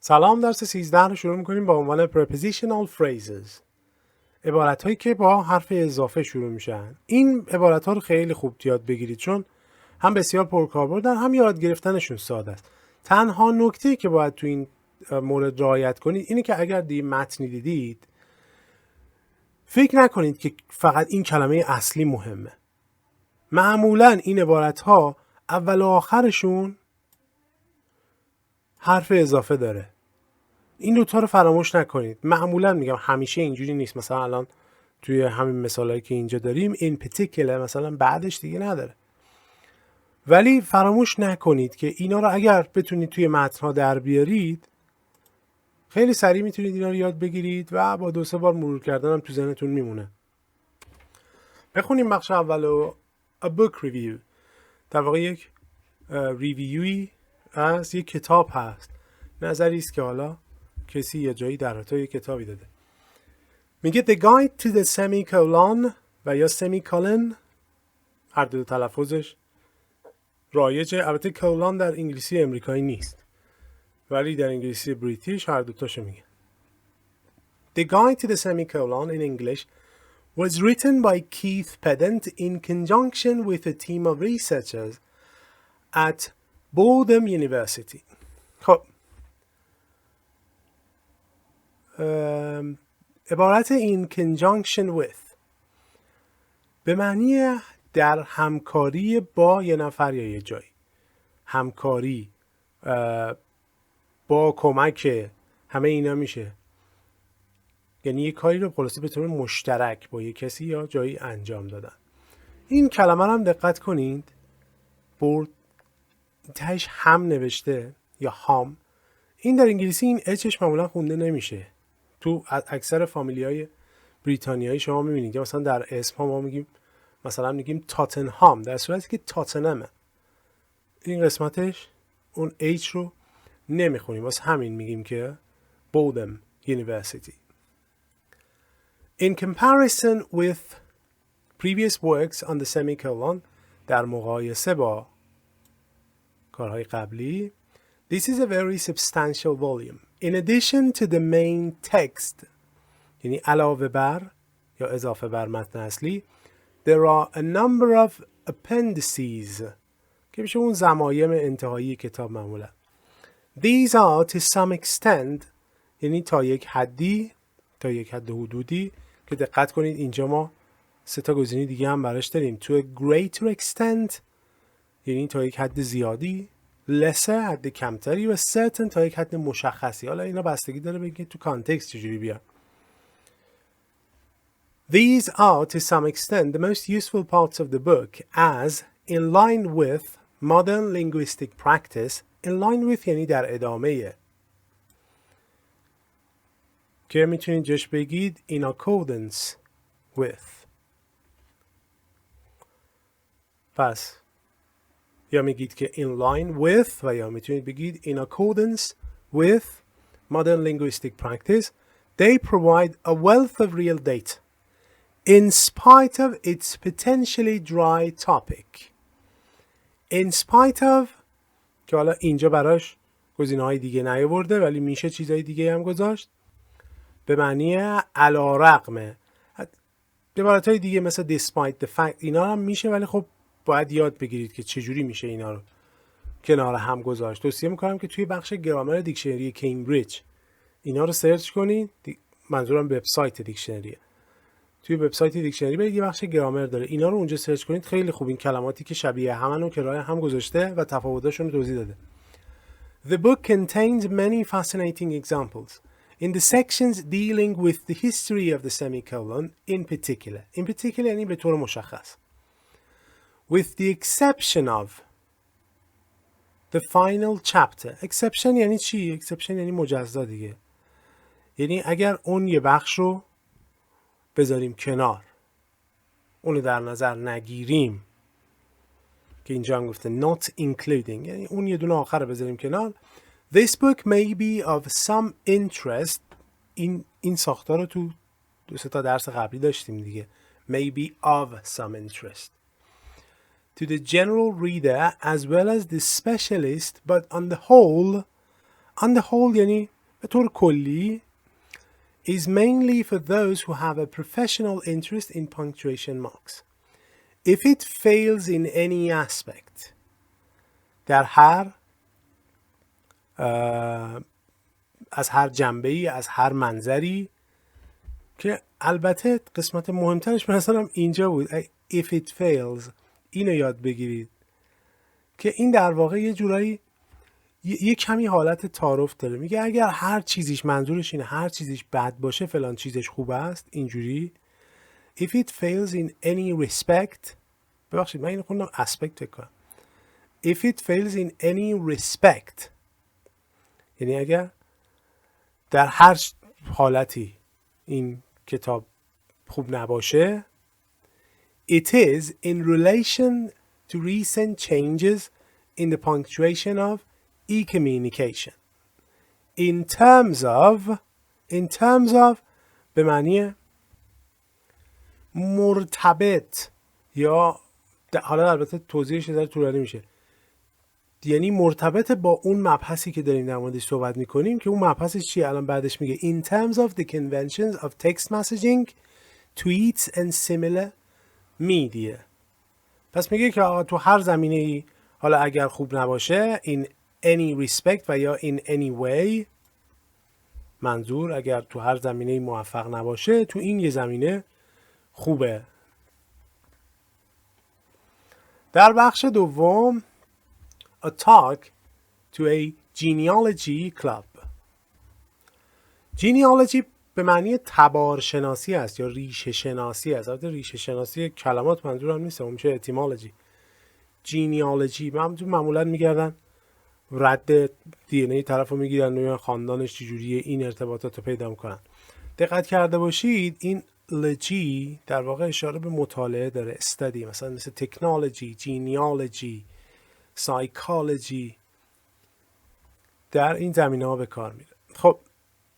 سلام، درس 13 رو شروع میکنیم با عنوان prepositional phrases. عبارت هایی که با حرف اضافه شروع میشن. این عبارت ها رو خیلی خوب یاد بگیرید چون هم بسیار پرکاربردن، هم یاد گرفتنشون ساده است. تنها نکته‌ای که باید تو این مورد رعایت کنید اینه که اگر متنی دیدید فکر نکنید که فقط این کلمه اصلی مهمه. معمولا این عبارت ها اول و آخرشون حرف اضافه داره. این دوتا رو فراموش نکنید. معمولا میگم همیشه اینجوری نیست. مثلا الان توی همین مثالایی که اینجا داریم in particular مثلا بعدش دیگه نداره. ولی فراموش نکنید که اینا رو اگر بتونید توی متن‌ها در بیارید خیلی سریع میتونید اینا رو یاد بگیرید و با 2-3 بار مرور کردن هم تو ذهنتون میمونه. بخونیم بخش اولو a book review. در واقع یک ریویوی از یک کتاب هست. نظری است که حالا کسی یه جایی در حتی کتابی داده. میگه the guide to the semicolon و یا semicolon، هر دو تلفظش رایجه. البته کولون در انگلیسی امریکایی نیست ولی در انگلیسی بریتیش هر دوتاشو میگه. The guide to the semicolon in English was written by Keith Pedant in conjunction with a team of researchers at Bowdoin University. خب عبارت in conjunction with به معنی در همکاری با یه نفر یا یه جایی، همکاری با کمک، همه اینا میشه. یعنی یه کاری رو خلاصه به طور مشترک با یه کسی یا جایی انجام دادن. این کلمه رو هم دقت کنید، برد تهش هم نوشته یا هام. این در انگلیسی این اچش معمولا خونده نمیشه. تو اکثر فامیلیای بریتانیایی شما میبینید مثلا در اسم ها ما میگیم، مثلا میگیم تاتنهام در صورتی که تاتنهمه. این قسمتش اون H رو نمیخونیم، واسه همین میگیم که بودم University. In comparison with previous works on the semicolon، در مقایسه با کارهای قبلی، this is a very substantial volume. In addition to the main text، یعنی علاوه بر یا اضافه بر متن اصلی، there are a number of appendices که میشه اون ضمایم انتهایی کتاب معمولا. These are to some extent، یعنی تا یک حدی، تا یک حد حدودی، که دقت کنید اینجا ما 3 گزینه دیگه هم براش داریم. To a greater extent یعنی تا یک حد زیادی، lesser حد کمتری، و certain تا یک حد مشخصی. حالا اینا بستگی داره بگید تو کانتکست چجوری بیاد. These are to some extent the most useful parts of the book as in line with modern linguistic practice. In line with یعنی در ادامه، که میتونید جش بگید in accordance with. پس یا میگید که in line with و یا میتونید بگید in accordance with modern linguistic practice. They provide a wealth of real data in spite of its potentially dry topic. In spite of که حالا اینجا براش گزینه‌های دیگه نیاورده ولی میشه چیزهای دیگه هم گذاشت، به معنی علی‌رغم. عبارت‌های دیگه مثل despite the fact اینا هم میشه، ولی خب باید یاد بگیرید که چجوری میشه اینا رو کنار هم گذاشت. توصیه میکنم که توی بخش گرامر دیکشنری کمبریج اینا رو سرچ کنید. منظورم وبسایت دیکشنریه. توی وبسایت دیکشنری برید، یه بخش گرامر داره، اینا رو اونجا سرچ کنید. خیلی خوب این کلماتی که شبیه همن رو کنار هم گذاشته و تفاوتاشون رو توضیح داده. The book contains many fascinating examples in the sections dealing with the history of the semicolon in particular. In particular یعنی به طور مشخص. With the exception of the final chapter. Exception یعنی چی؟ Exception یعنی مجزا دیگه. یعنی اگر اون یه بخش رو بذاریم کنار، اونو در نظر نگیریم، که اینجا هم گفته not including، یعنی اون یه دونه آخر رو بذاریم کنار. This book may be of some interest. این ساختار رو تو 2-3 درس قبلی داشتیم دیگه. May be of some interest to the general reader as well as the specialist, but on the whole یعنی به طور کلی is mainly for those who have a professional interest in punctuation marks. If it fails in any aspect, در هر از هر جنبه‌ای، از هر منظری، که البته قسمت مهمترش به نظرم اینجا بود. If it fails، اینو یاد بگیرید که این در واقع یه جورایی یه کمی حالت تعارف داره. میگه اگر هر چیزیش، منظورش اینه هر چیزیش بد باشه فلان چیزش خوب است، اینجوری. If it fails in any respect، ببخشید من اینو خوندم aspect فکر کنم. If it fails in any respect، یعنی اگر در هر حالتی این کتاب خوب نباشه، it is in relation to recent changes in the punctuation of e-communication. In terms of به معنی مرتبط، یا حالا البته توضیحش یه ذره طولانی میشه، یعنی مرتبط با اون مبحثی که داریم در موردش صحبت میکنیم، که اون مبحثش چیه؟ الان بعدش میگه in terms of the conventions of text messaging, tweets and similar media. پس میگه که آقا تو هر زمینه‌ای، حالا اگر خوب نباشه in any respect و یا in any way، منظور اگر تو هر زمینه‌ای موفق نباشه، تو این یه زمینه خوبه. در بخش دوم A talk to a genealogy club. genealogy به معنی تبارشناسی است یا ریشه شناسی است. البته ریشه شناسی کلمات منظورم نیست، اون میشه etymology. genealogy معمولا میگردن رد دی ان ای طرفو میگیرن و خاندانش چجوریه، این ارتباطات رو پیدا میکنن. دقت کرده باشید این لجی در واقع اشاره به مطالعه داره، study، مثلا مثل تکنولوژی، genealogy، سایکولوژی، در این زمینه ها به کار میره. خب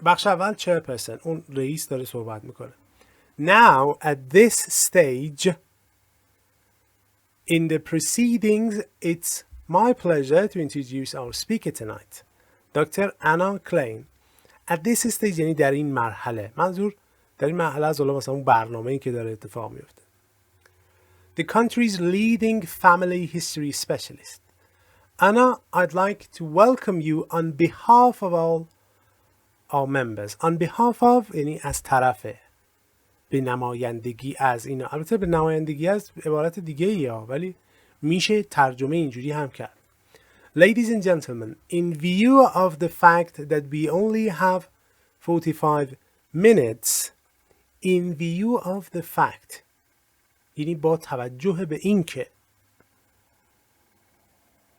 بخش اول چیرپرسن، اون رئیس داره صحبت میکنه. Now at this stage in the proceedings it's my pleasure to introduce our speaker tonight, Dr. Anna Klein. At this stage یعنی در این مرحله، منظور در این مرحله از حالا مثلا اون برنامه‌ای که داره اتفاق میفته. The country's leading family history specialist. Anna, I'd like to welcome you on behalf of all our members. On behalf of یعنی از طرفه، به نمایندگی از اینا. البته به نمایندگی از عبارت دیگه یا، ولی میشه ترجمه اینجوری هم کرد. Ladies and gentlemen, in view of the fact that we only have 45 minutes, in view of the fact یعنی با توجه به این که،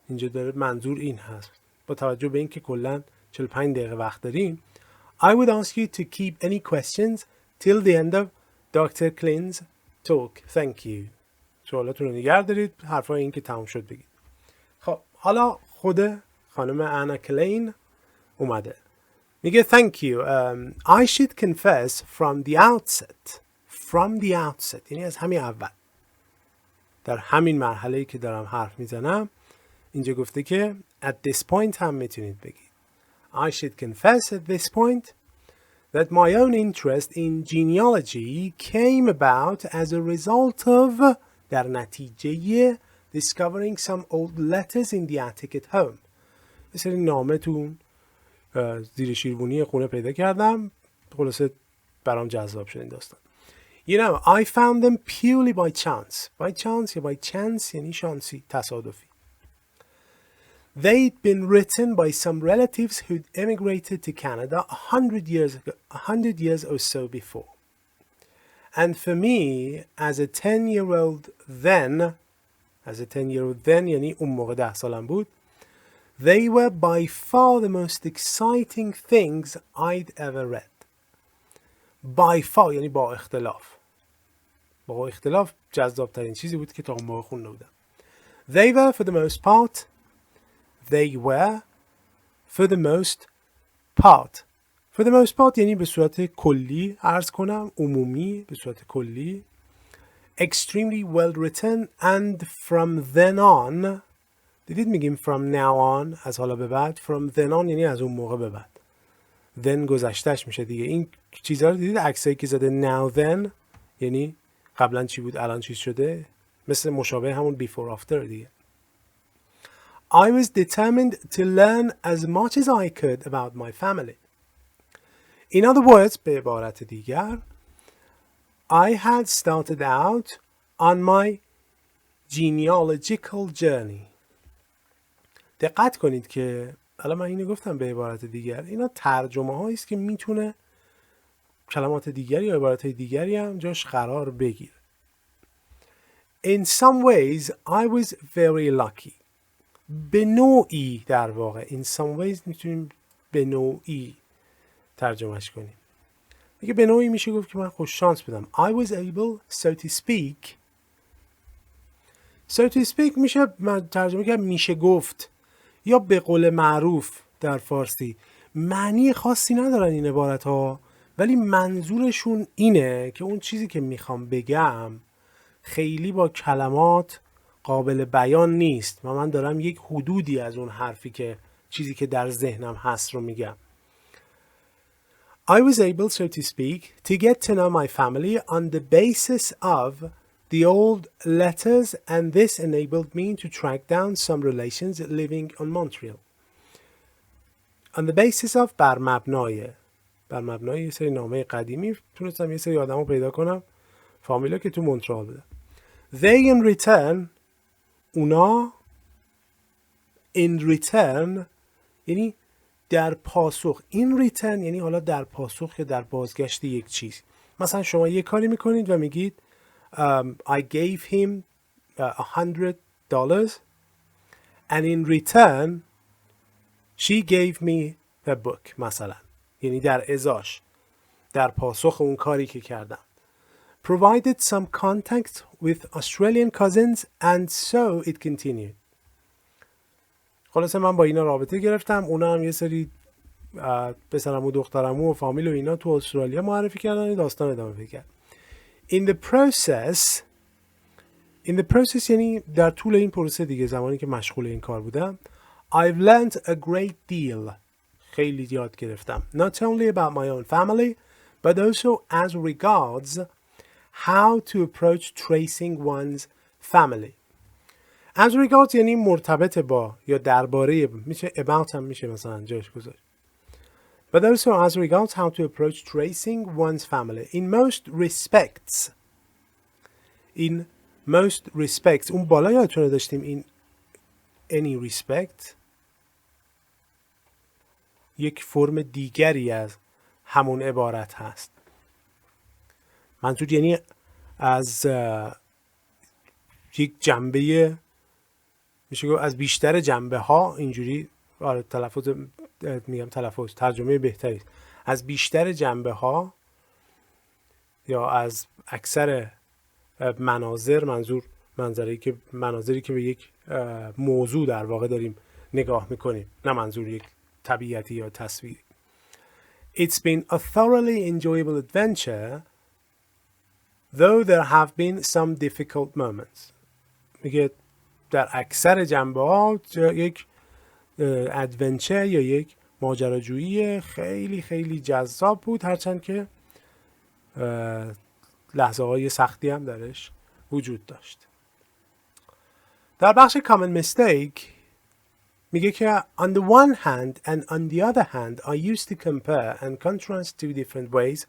اینجا داره منظور این هست، با توجه به این که کلاً 45 دقیقه وقت داریم. I would ask you to keep any questions till the end of Dr. Klein's talk. Thank you. سوالاتون رو نگه دارید، حرفای این که تموم شد بگید. خب حالا خود خانم انا کلین اومده میگه thank you. I should confess from the outset یعنی از همین اول، در همین مرحله‌ای که دارم حرف میزنم، اینجا گفته که at this point هم میتونید بگید. I should confess at this point that my own interest in genealogy came about as a result of در نتیجه discovering some old letters in the attic at home. یه سری نامه تو زیر شیروانی خونه پیدا کردم، خلاصه برام جذاب شد این داستان. You know, I found them purely by chance. By chance یا by chance یعنی شانسی، تصادفی. They'd been written by some relatives who'd emigrated to Canada 100 years or so before. And for me, as a 10-year-old then یعنی اون موقع 10 سالم بود, they were by far the most exciting things I'd ever read. By far یعنی با اختلاف. با اختلاف جذابترین چیزی بود که تا اون موقع خونده بودم. They were for the most part یعنی به صورت کلی عرض کنم، عمومی، به صورت کلی. Extremely well written and from then on. دیدید میگیم from now on، از حالا به بعد. From then on یعنی از اون موقع به بعد. then گذشتهش میشه دیگه. این چیزها رو دیدید عکسایی که زده now then، یعنی قبلا چی بود الان چیز شده، مثل مشابه همون before after دیگه. I was determined to learn as much as I could about my family. In other words، به عبارت دیگر، I had started out on my genealogical journey. دقت کنید که الان من اینو گفتم به عبارت دیگر، اینا ترجمه هایی است که میتونه کلمات دیگری یا عبارت دیگری هم جاش قرار بگیره. In some ways I was very lucky. به نوعی در واقع in some ways میتونیم به نوعی ترجمهش کنیم. میگه به نوعی میشه گفت که من خوش شانس بودم. I was able so to speak. So to speak میشه من ترجمه کنم میشه گفت یا به قول معروف در فارسی. معنی خاصی ندارن این عبارت ها، ولی منظورشون اینه که اون چیزی که میخوام بگم خیلی با کلمات قابل بیان نیست و من دارم یک حدودی از اون حرفی که چیزی که در ذهنم هست رو میگم. I was able, so to speak, to get to know my family on the basis of the old letters, and this enabled me to track down some relations living on Montreal. On the basis of بر مبنای یه سری نامه قدیمی تونستم یه سری آدم رو پیدا کنم فامیلا که تو مونترال بودن. They in return، اونا in return یعنی در پاسخ، in return یعنی حالا در پاسخ یا در بازگشت یک چیز. مثلا شما یه کاری میکنید و میگید I gave him $100 and in return she gave me a book مثلا، یعنی در ازاش در پاسخ اون کاری که کردم. Provided some contact with Australian cousins and so it continued. خلاصه من با اینا رابطه گرفتم، اونا هم یه سری پسرمو دخترمو و فامیل و اینا تو استرالیا معرفی کردن، داستان ادامه پیدا کرد. In the process یعنی در طول این پروسه دیگه، زمانی که مشغول این کار بودم، I've learned a great deal. خیلی یاد گرفتم. Not only about my own family, but also as regards how to approach tracing one's family. As regards یعنی مرتبط با یا درباره، میشه about هم میشه مثلا جاش گذاشت. But also as regards how to approach tracing one's family. In most respects اون بالا یادتونه داشتیم این any respect یک فرم دیگری از همون عبارت هست. منظور یعنی از یک جنبه، میشه گفت از بیشتر جنبه ها، اینجوری ترجمه بهتری، از بیشتر جنبه ها یا از اکثر مناظر، منظور مناظری که به یک موضوع در واقع داریم نگاه میکنیم، نه منظور یک طبیعتی یا تصویری. It's been a thoroughly enjoyable adventure though there have been some difficult moments. میگه در اکثر جنبه ها یک ادونچر یا یک ماجراجویی خیلی خیلی جذاب بود، هرچند که لحظه های سختی هم درش وجود داشت. در بخش common mistake میگه که on the one hand and on the other hand I used to compare and contrast two different ways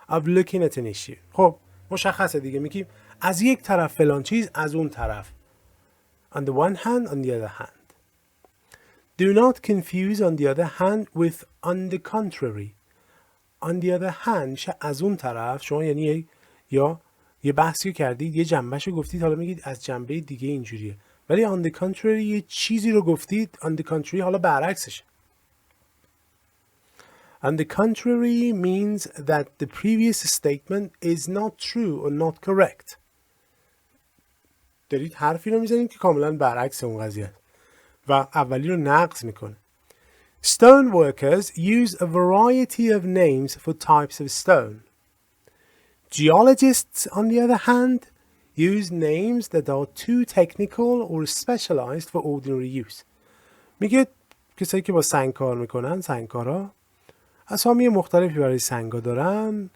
of looking at an issue. خب مشخصه دیگه، میگیم از یک طرف فلان چیز، از اون طرف. On the one hand, on the other hand. Do not confuse on the other hand with on the contrary. On the other hand از اون طرف شما یعنی یا یه بحثی کردید، یه جنبهشو گفتید، حالا میگید از جنبه دیگه اینجوریه. ولی on the contrary یه چیزی رو گفتید، on the contrary حالا برعکسشه. On the contrary means that the previous statement is not true or not correct. دارید حرفی رو میزنید که کاملا برعکس اون قضیه و اولی رو نقض میکنه. Stone workers use a variety of names for types of stone. Geologists, on the other hand, use names that are too technical or specialized for ordinary use. میگه کسایی که با سنگ کار میکنن، سنگکارا، اسامی مختلفی برای سنگا دارن،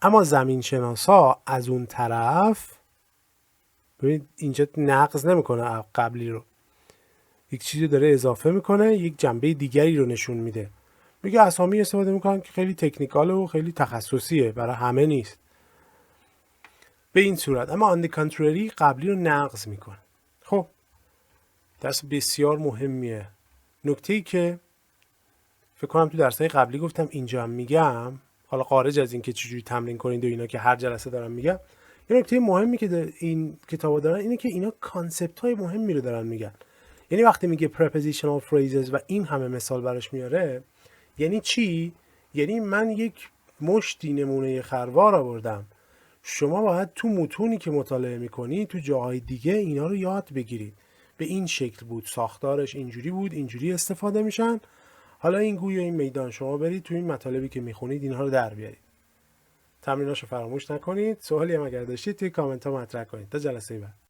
اما زمین شناسا از اون طرف، ببینید اینجا نقض نمیکنه قبلی رو، یک چیزی داره اضافه میکنه، یک جنبه دیگری رو نشون میده. میگه اسامی استفاده میکنن که خیلی تکنیکال و خیلی تخصصیه، برای همه نیست به این صورت. اما on the contrary قبلی رو نقض میکنه. خب درس بسیار مهمیه. نکته‌ای که فکر کنم تو درس‌های قبلی گفتم اینجا هم میگم، حالا خارج از این که چجوری تمرین کنید و اینا که هر جلسه دارم میگم، یه نکته مهمی که این کتابا دارن اینه که اینا کانسپت‌های مهمی رو دارن میگن. یعنی وقتی میگه prepositional phrases و این همه مثال براش میاره، یعنی چی؟ یعنی من یک مشتی نمونه خروار آوردم، شما باید تو متونی که مطالعه میکنی تو جاهای دیگه اینا رو یاد بگیرید. به این شکل بود، ساختارش اینجوری بود، اینجوری استفاده میشن. حالا این گوی و این میدان شما برید تو این مطالبی که میخونید اینها رو در بیارید. تمریناشو فراموش نکنید. سوالی هم اگر داشتید توی کامنت ها مطرح کنید. تا جلسه بعد.